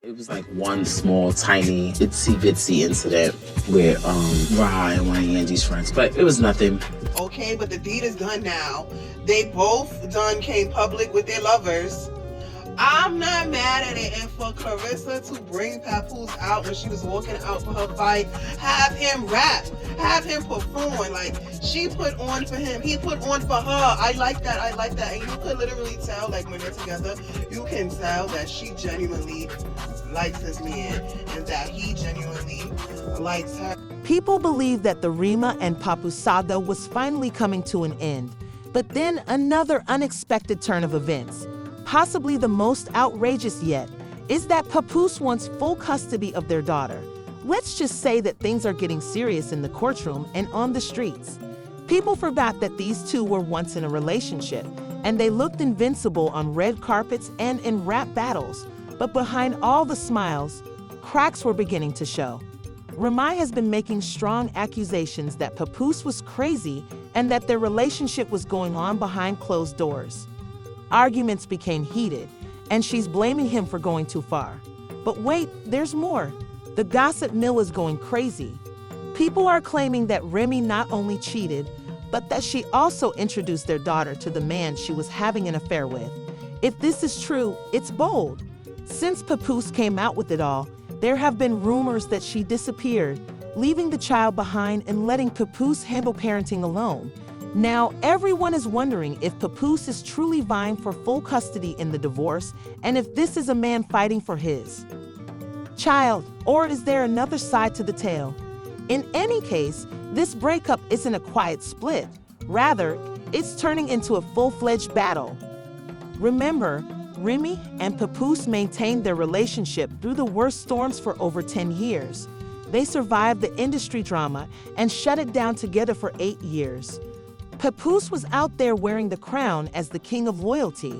It was like one small, tiny, itsy-bitsy incident with Ra and one of Angie's friends, but it was nothing. Okay, but the deed is done now. They both done came public with their lovers. I'm not mad at it. And for Carissa to bring Papoose out when she was walking out for her fight, have him rap, have him perform. Like, she put on for him, he put on for her. I like that. And you could literally tell, like, when they're together, you can tell that she genuinely likes this man and that he genuinely likes her. People believe that the Rema and Papoose saga was finally coming to an end. But then another unexpected turn of events, possibly the most outrageous yet, is that Papoose wants full custody of their daughter. Let's just say that things are getting serious in the courtroom and on the streets. People forgot that these two were once in a relationship, and they looked invincible on red carpets and in rap battles. But behind all the smiles, cracks were beginning to show. Remy has been making strong accusations that Papoose was crazy and that their relationship was going on behind closed doors. Arguments became heated, and she's blaming him for going too far. But wait, there's more. The gossip mill is going crazy. People are claiming that Remy not only cheated, but that she also introduced their daughter to the man she was having an affair with. If this is true, it's bold. Since Papoose came out with it all, there have been rumors that she disappeared, leaving the child behind and letting Papoose handle parenting alone. Now, everyone is wondering if Papoose is truly vying for full custody in the divorce and if this is a man fighting for his child, or is there another side to the tale? In any case, this breakup isn't a quiet split. Rather, it's turning into a full-fledged battle. Remember, Remy and Papoose maintained their relationship through the worst storms for over 10 years. They survived the industry drama and shut it down together for 8 years. Papoose was out there wearing the crown as the king of loyalty,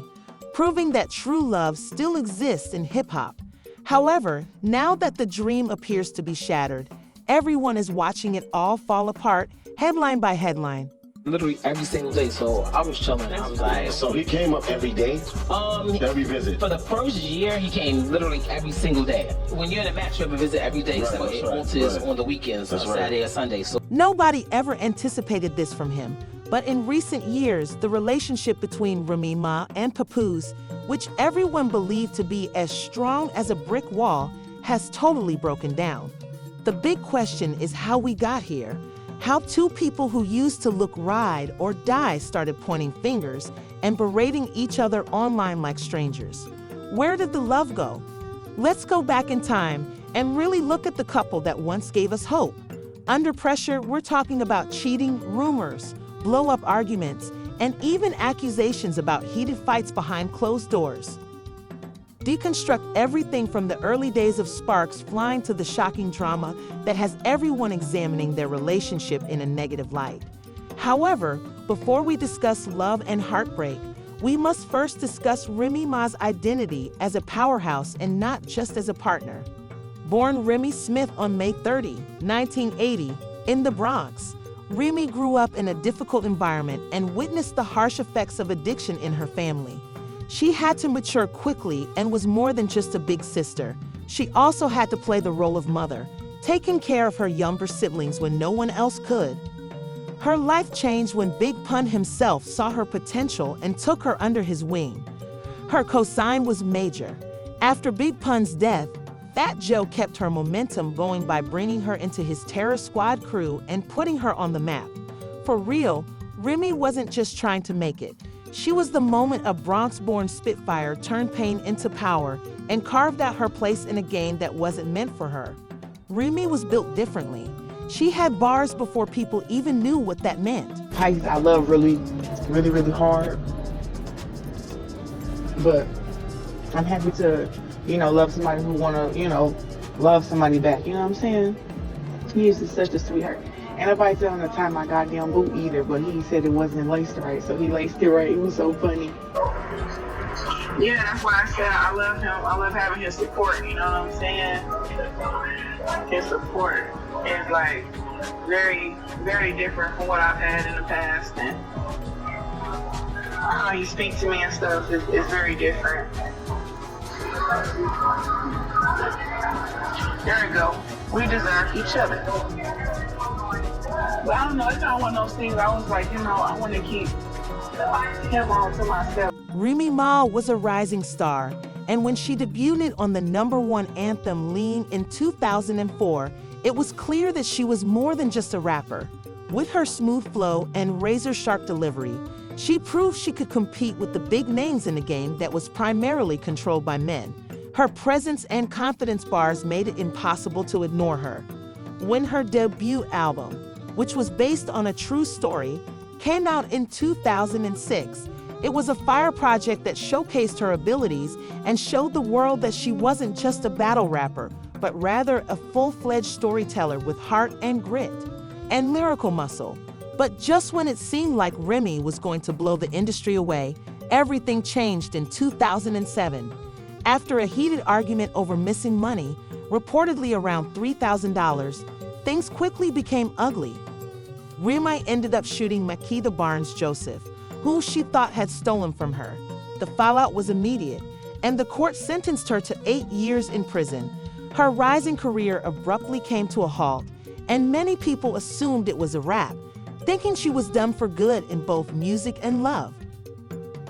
proving that true love still exists in hip-hop. However, now that the dream appears to be shattered, everyone is watching it all fall apart, headline by headline. Literally every single day, so I was chilling. I was like, so he came up every day? Every visit? For the first year, he came literally every single day. When you're in a match, you have a visit every day, so it alters on the weekends, on Saturday or Sunday. So nobody ever anticipated this from him, but in recent years, the relationship between Remy Ma and Papoose, which everyone believed to be as strong as a brick wall, has totally broken down. The big question is how we got here. How two people who used to look ride or die started pointing fingers and berating each other online like strangers. Where did the love go? Let's go back in time and really look at the couple that once gave us hope. Under pressure, we're talking about cheating, rumors, blow-up arguments, and even accusations about heated fights behind closed doors. Deconstruct everything from the early days of sparks flying to the shocking drama that has everyone examining their relationship in a negative light. However, before we discuss love and heartbreak, we must first discuss Remy Ma's identity as a powerhouse and not just as a partner. Born Remy Smith on May 30, 1980, in the Bronx, Remy grew up in a difficult environment and witnessed the harsh effects of addiction in her family. She had to mature quickly and was more than just a big sister. She also had to play the role of mother, taking care of her younger siblings when no one else could. Her life changed when Big Pun himself saw her potential and took her under his wing. Her cosign was major. After Big Pun's death, Fat Joe kept her momentum going by bringing her into his Terror Squad crew and putting her on the map. For real, Remy wasn't just trying to make it. She was the moment a Bronx-born Spitfire turned pain into power and carved out her place in a game that wasn't meant for her. Remy was built differently. She had bars before people even knew what that meant. Pisces, I love really hard. But I'm happy to, love somebody who wanna, love somebody back. You know what I'm saying? He is just such a sweetheart. Ain't nobody telling him to tie my goddamn boot either, but he said it wasn't laced right, so he laced it right. It was so funny. Yeah, that's why I said I love him. I love having his support, you know what I'm saying? His support is like very, very different from what I've had in the past. And how he speaks to me and stuff is very different. There we go. We deserve each other. But I don't know, it's kind of one of those things. I was like, I want to keep him on to myself. Remy Ma was a rising star, and when she debuted on the #1 anthem Lean in 2004, it was clear that she was more than just a rapper. With her smooth flow and razor-sharp delivery, she proved she could compete with the big names in a game that was primarily controlled by men. Her presence and confidence bars made it impossible to ignore her. When her debut album, which was based on a true story, came out in 2006, it was a fire project that showcased her abilities and showed the world that she wasn't just a battle rapper, but rather a full-fledged storyteller with heart and grit and lyrical muscle. But just when it seemed like Remy was going to blow the industry away, everything changed in 2007. After a heated argument over missing money, reportedly around $3,000, things quickly became ugly. Remy ended up shooting Makeda Barnes-Joseph, who she thought had stolen from her. The fallout was immediate, and the court sentenced her to 8 years in prison. Her rising career abruptly came to a halt, and many people assumed it was a wrap, thinking she was done for good in both music and love.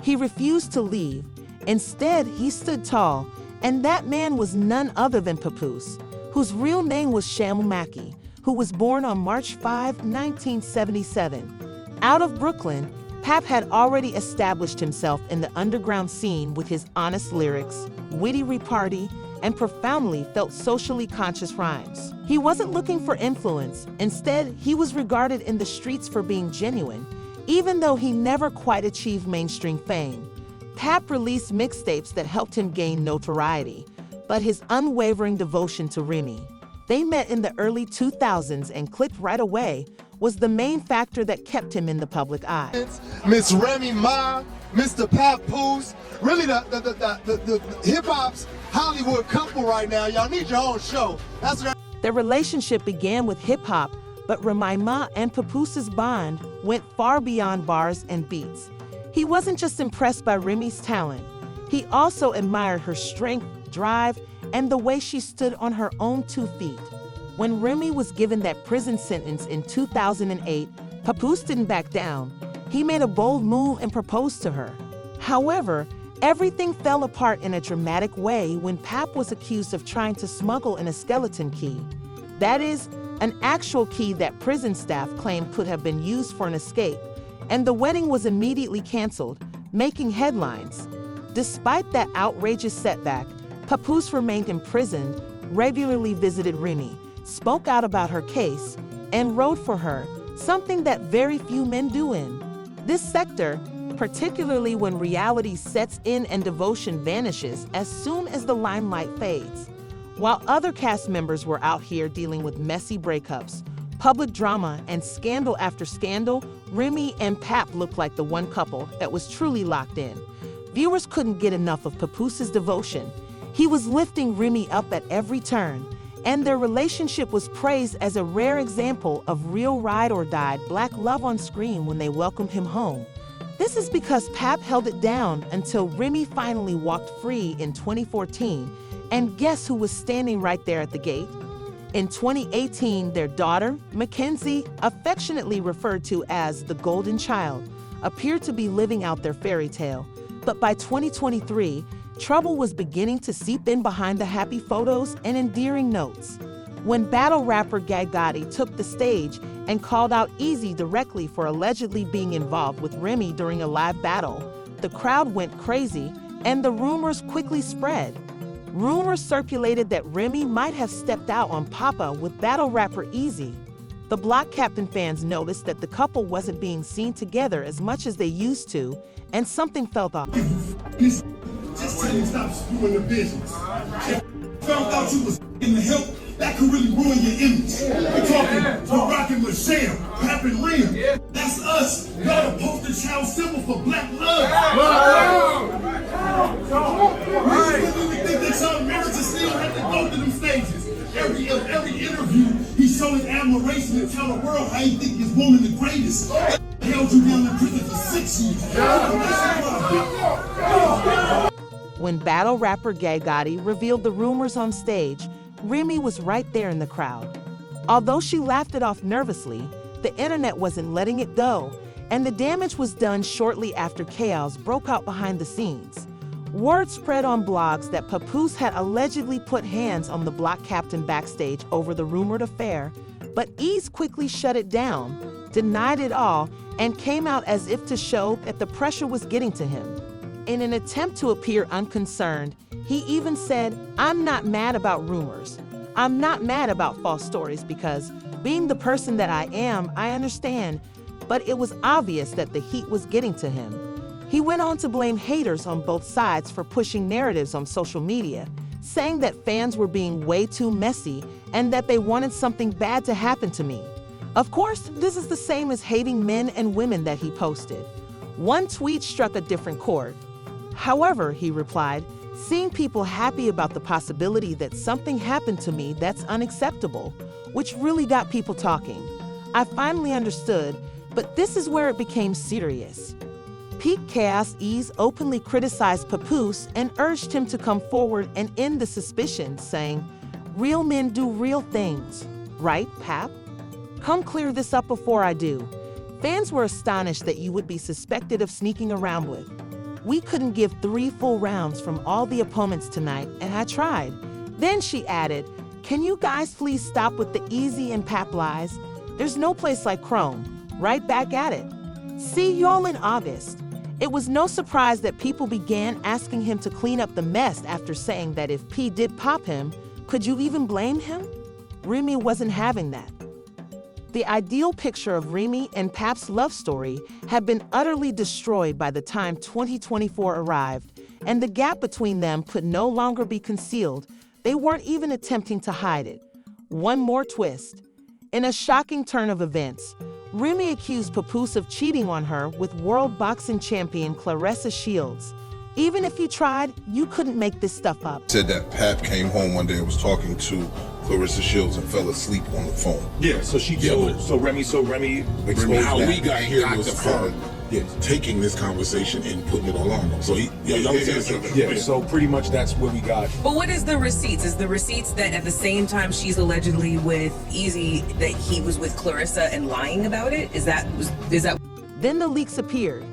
He refused to leave. Instead, he stood tall, and that man was none other than Papoose, whose real name was Shamu Maki, who was born on March 5, 1977. Out of Brooklyn, Pap had already established himself in the underground scene with his honest lyrics, witty repartee, and profoundly felt socially conscious rhymes. He wasn't looking for influence. Instead, he was regarded in the streets for being genuine, even though he never quite achieved mainstream fame. Pap released mixtapes that helped him gain notoriety, but his unwavering devotion to Remy, they met in the early 2000s and clicked right away, was the main factor that kept him in the public eye. Miss Remy Ma, Mr. Papoose, really the hip-hop's Hollywood couple right now. Y'all need your own show. That's right. Their relationship began with hip-hop, but Remy Ma and Papoose's bond went far beyond bars and beats. He wasn't just impressed by Remy's talent, he also admired her strength, drive, and the way she stood on her own 2 feet. When Remy was given that prison sentence in 2008, Papoose didn't back down. He made a bold move and proposed to her. However, everything fell apart in a dramatic way when Pap was accused of trying to smuggle in a skeleton key. That is, an actual key that prison staff claimed could have been used for an escape, and the wedding was immediately canceled, making headlines. Despite that outrageous setback, Papoose remained imprisoned, regularly visited Remy, spoke out about her case, and wrote for her, something that very few men do in this sector, particularly when reality sets in and devotion vanishes as soon as the limelight fades. While other cast members were out here dealing with messy breakups, public drama, and scandal after scandal, Remy and Pap looked like the one couple that was truly locked in. Viewers couldn't get enough of Papoose's devotion. He was lifting Remy up at every turn, and their relationship was praised as a rare example of real ride-or-die Black love on screen when they welcomed him home. This is because Pap held it down until Remy finally walked free in 2014, and guess who was standing right there at the gate? In 2018, their daughter, Mackenzie, affectionately referred to as the Golden Child, appeared to be living out their fairy tale. But by 2023, trouble was beginning to seep in behind the happy photos and endearing notes. When battle rapper Gag Gotti took the stage and called out Easy directly for allegedly being involved with Remy during a live battle, the crowd went crazy and the rumors quickly spread. Rumors circulated that Remy might have stepped out on Papa with battle rapper Easy. The Block Captain fans noticed that the couple wasn't being seen together as much as they used to, and something felt off. Just tell me stop screwing the business. Found out you was in the help, that could really ruin your image. We're rocking Michelle, Pap and Rem. That's us. Y'all the poster child symbol for Black love. We think that y'all marriage is still at the both of them stages. Every interview, he showing admiration and tell the world how he think his woman the greatest. Held you down in prison for 6 years. When battle rapper Gay Gotti revealed the rumors on stage, Remy was right there in the crowd. Although she laughed it off nervously, the internet wasn't letting it go, and the damage was done shortly after chaos broke out behind the scenes. Word spread on blogs that Papoose had allegedly put hands on the block captain backstage over the rumored affair, but Ease quickly shut it down, denied it all, and came out as if to show that the pressure was getting to him. In an attempt to appear unconcerned, he even said, "I'm not mad about rumors. I'm not mad about false stories because, being the person that I am, I understand, but it was obvious that the heat was getting to him." He went on to blame haters on both sides for pushing narratives on social media, saying that fans were being way too messy and that they wanted something bad to happen to me. Of course, this is the same as hating men and women that he posted. One tweet struck a different chord. However, he replied, "Seeing people happy about the possibility that something happened to me that's unacceptable," which really got people talking. I finally understood, but this is where it became serious. Peak Chaos Ease openly criticized Papoose and urged him to come forward and end the suspicions, saying, "Real men do real things. Right, Pap? Come clear this up before I do." Fans were astonished that you would be suspected of sneaking around with. "We couldn't give 3 full rounds from all the opponents tonight, and I tried." Then she added, "Can you guys please stop with the Easy and Pap lies? There's no place like Chrome. Right back at it. See y'all in August." It was no surprise that people began asking him to clean up the mess after saying that if P did pop him, could you even blame him? Remy wasn't having that. The ideal picture of Remy and Pap's love story had been utterly destroyed by the time 2024 arrived, and the gap between them could no longer be concealed. They weren't even attempting to hide it. One more twist. In a shocking turn of events, Remy accused Papoose of cheating on her with world boxing champion Claressa Shields. Even if you tried, you couldn't make this stuff up. Said that Pap came home one day and was talking to Claressa Shields and fell asleep on the phone. Yeah, so Remy exposed how that. we got here was her taking this conversation and putting it all on them. So so pretty much that's where we got. But what is the receipts? Is the receipts that at the same time she's allegedly with Easy that he was with Claressa and lying about it? Is that? Then the leaks appeared.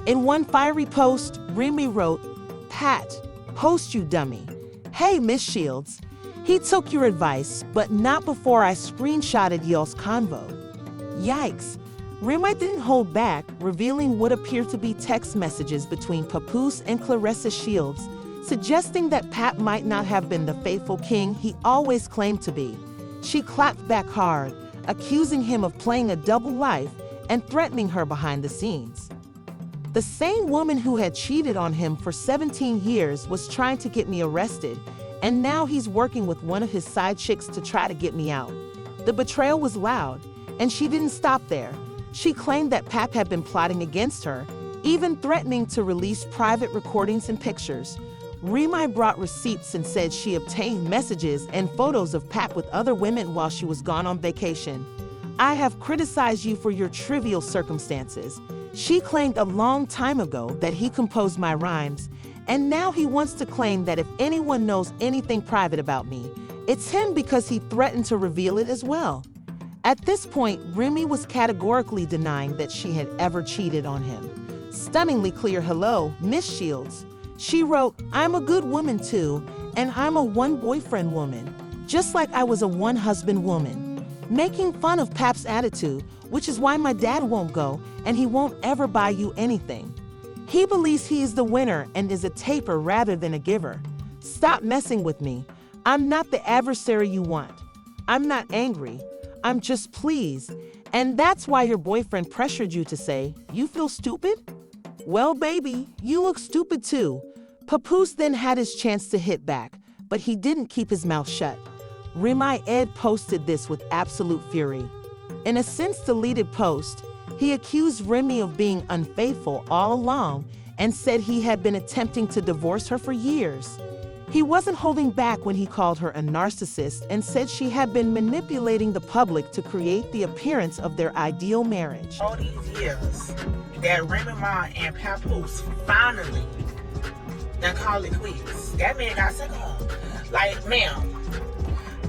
In one fiery post, Remy wrote, "Pat, post you dummy. Hey, Miss Shields. He took your advice, but not before I screenshotted y'all's convo." Yikes. Remy didn't hold back, revealing what appeared to be text messages between Papoose and Claressa Shields, suggesting that Pat might not have been the faithful king he always claimed to be. She clapped back hard, accusing him of playing a double life and threatening her behind the scenes. The same woman who had cheated on him for 17 years was trying to get me arrested, and now he's working with one of his side chicks to try to get me out. The betrayal was loud, and she didn't stop there. She claimed that Pap had been plotting against her, even threatening to release private recordings and pictures. Remy brought receipts and said she obtained messages and photos of Pap with other women while she was gone on vacation. "I have criticized you for your trivial circumstances." She claimed a long time ago that he composed my rhymes, and now he wants to claim that if anyone knows anything private about me, it's him because he threatened to reveal it as well. At this point, Remy was categorically denying that she had ever cheated on him. Stunningly clear hello, Miss Shields. She wrote, "I'm a good woman too, and I'm a one-boyfriend woman, just like I was a one-husband woman." Making fun of Pap's attitude, which is why my dad won't go and he won't ever buy you anything. He believes he is the winner and is a taper rather than a giver. Stop messing with me. I'm not the adversary you want. I'm not angry. I'm just pleased. And that's why your boyfriend pressured you to say, "You feel stupid?" Well, baby, you look stupid too. Papoose then had his chance to hit back, but he didn't keep his mouth shut. Remy Ed posted this with absolute fury. In a since-deleted post, he accused Remy of being unfaithful all along and said he had been attempting to divorce her for years. He wasn't holding back when he called her a narcissist and said she had been manipulating the public to create the appearance of their ideal marriage. All these years that Remy Ma and Papoose finally and call it quits. That man got sick of her. Like, ma'am,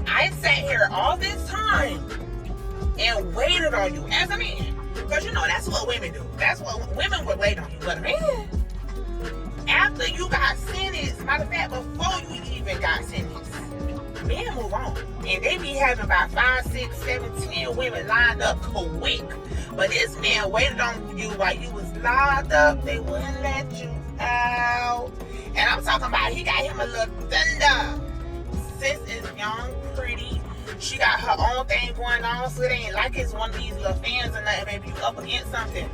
I sat here all this time and waited on you as a man. Because, you know, that's what women do. That's what women would wait on you. But a man, after you got sentenced, matter of fact, before you even got sentenced, men move on. And they be having about 5, 6, 7, 10 women lined up quick. But this man waited on you while you was locked up. They wouldn't let you out. And I'm talking about he got him a little thunder. Sis is young, pretty. She got her own thing going on, so it ain't like it's one of these little fans or nothing. Maybe you up against something.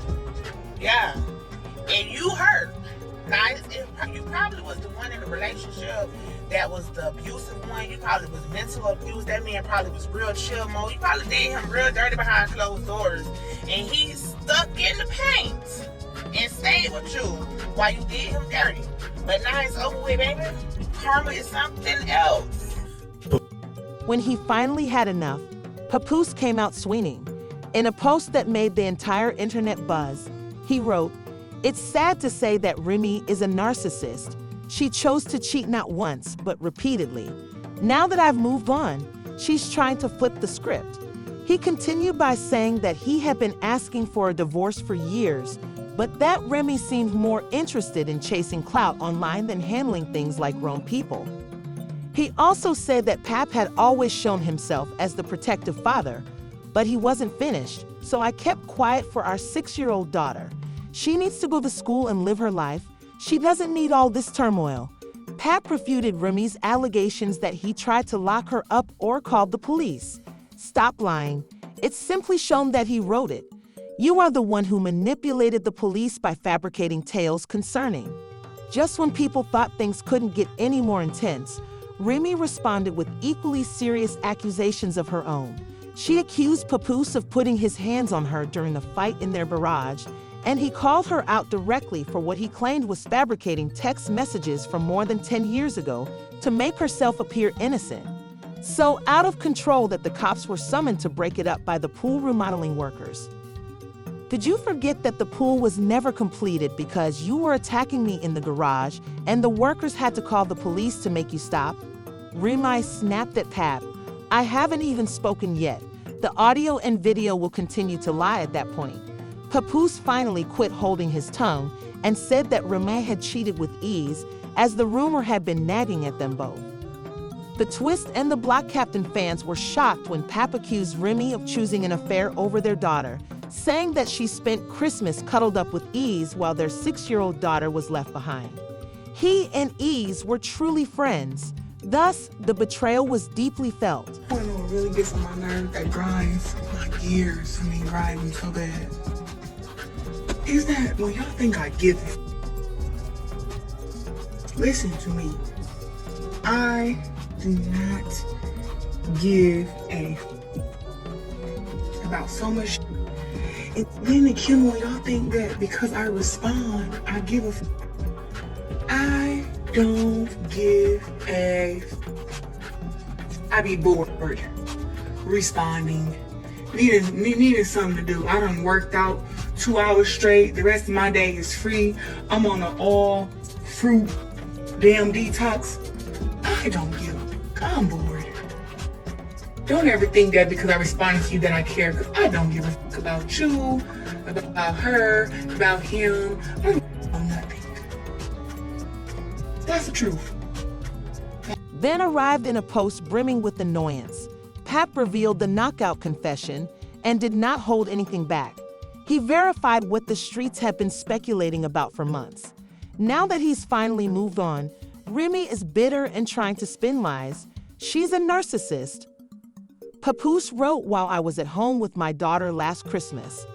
Yeah. And you hurt. Now, you probably was the one in the relationship that was the abusive one. You probably was mental abuse. That man probably was real chill mode. You probably did him real dirty behind closed doors. And he stuck in the paint and stayed with you while you did him dirty. But now it's over with, baby. Karma is something else. When he finally had enough, Papoose came out swinging. In a post that made the entire internet buzz, he wrote, "It's sad to say that Remy is a narcissist. She chose to cheat not once, but repeatedly. Now that I've moved on, she's trying to flip the script." He continued by saying that he had been asking for a divorce for years, but that Remy seemed more interested in chasing clout online than handling things like grown people. He also said that Pap had always shown himself as the protective father, but he wasn't finished, so I kept quiet for our 6-year-old daughter. She needs to go to school and live her life. She doesn't need all this turmoil. Pap refuted Remy's allegations that he tried to lock her up or called the police. Stop lying. It's simply shown that he wrote it. You are the one who manipulated the police by fabricating tales concerning. Just when people thought things couldn't get any more intense, Remy responded with equally serious accusations of her own. She accused Papoose of putting his hands on her during a fight in their garage, and he called her out directly for what he claimed was fabricating text messages from more than 10 years ago to make herself appear innocent. So out of control that the cops were summoned to break it up by the pool remodeling workers. Did you forget that the pool was never completed because you were attacking me in the garage and the workers had to call the police to make you stop? Remy snapped at Pap. I haven't even spoken yet. The audio and video will continue to lie at that point. Papoose finally quit holding his tongue and said that Remy had cheated with ease, as the rumor had been nagging at them both. The Twist and the Block Captain fans were shocked when Pap accused Remy of choosing an affair over their daughter, saying that she spent Christmas cuddled up with Ease while their 6-year-old daughter was left behind. He and Ease were truly friends. Thus, the betrayal was deeply felt. I want to know what really gets on my nerves, that grinds my gears. Grinding so bad. Is that when y'all think I give it? Listen to me. I do not give a about so much. And then it kills me when y'all think that because I respond, I give a. I don't give a. I be bored responding, needing something to do. I done worked out 2 hours straight. The rest of my day is free. I'm on an all fruit damn detox. I don't give a. I'm bored. Don't ever think that because I responded to you that I care, because I don't give a fuck about you, about her, about him. I don't know nothing. That's the truth. Then arrived in a post brimming with annoyance. Pap revealed the knockout confession and did not hold anything back. He verified what the streets had been speculating about for months. Now that he's finally moved on, Remy is bitter and trying to spin lies. She's a narcissist. Papoose wrote while I was at home with my daughter last Christmas.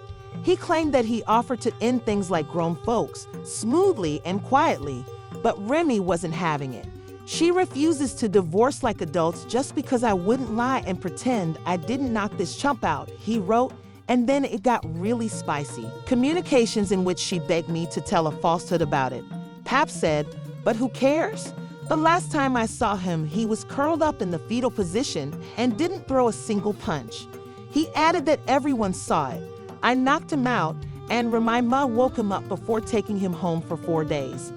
He claimed that he offered to end things like grown folks, smoothly and quietly, but Remy wasn't having it. She refuses to divorce like adults just because I wouldn't lie and pretend I didn't knock this chump out, he wrote, and then it got really spicy. Communications in which she begged me to tell a falsehood about it. Pap said, "But who cares? The last time I saw him, he was curled up in the fetal position and didn't throw a single punch." He added that everyone saw it. I knocked him out, and Remy woke him up before taking him home for 4 days.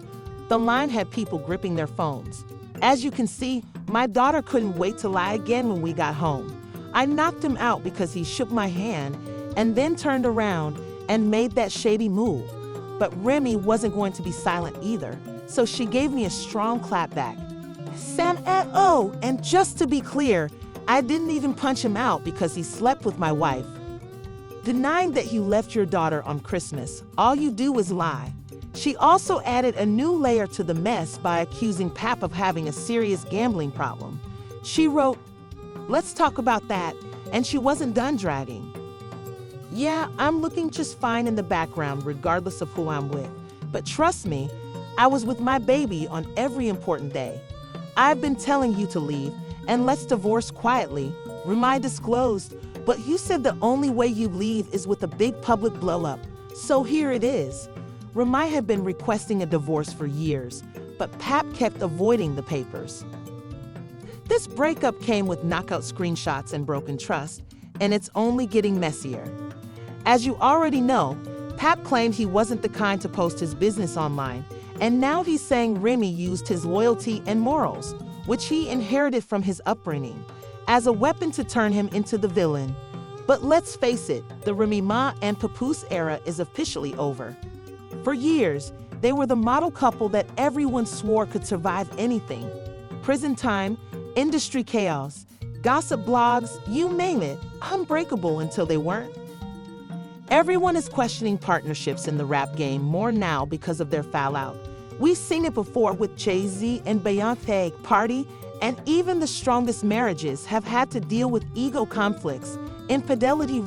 The line had people gripping their phones. As you can see, my daughter couldn't wait to lie again when we got home. I knocked him out because he shook my hand and then turned around and made that shady move. But Remy wasn't going to be silent either, so she gave me a strong clap back. And just to be clear, I didn't even punch him out because he slept with my wife. Denying that you left your daughter on Christmas, all you do is lie. She also added a new layer to the mess by accusing Pap of having a serious gambling problem. She wrote, "Let's talk about that," and she wasn't done dragging. Yeah, I'm looking just fine in the background regardless of who I'm with. But trust me, I was with my baby on every important day. I've been telling you to leave, and let's divorce quietly. Remy disclosed, but you said the only way you leave is with a big public blow-up. So here it is. Remy had been requesting a divorce for years, but Pap kept avoiding the papers. This breakup came with knockout screenshots and broken trust, and it's only getting messier. As you already know, Pap claimed he wasn't the kind to post his business online, and now he's saying Remy used his loyalty and morals, which he inherited from his upbringing, as a weapon to turn him into the villain. But let's face it, the Remy Ma and Papoose era is officially over. For years, they were the model couple that everyone swore could survive anything. Prison time, industry chaos, gossip blogs, you name it, unbreakable until they weren't. Everyone is questioning partnerships in the rap game more now because of their fallout. We've seen it before with Jay-Z and Beyonce, Party, and even the strongest marriages have had to deal with ego conflicts, infidelity,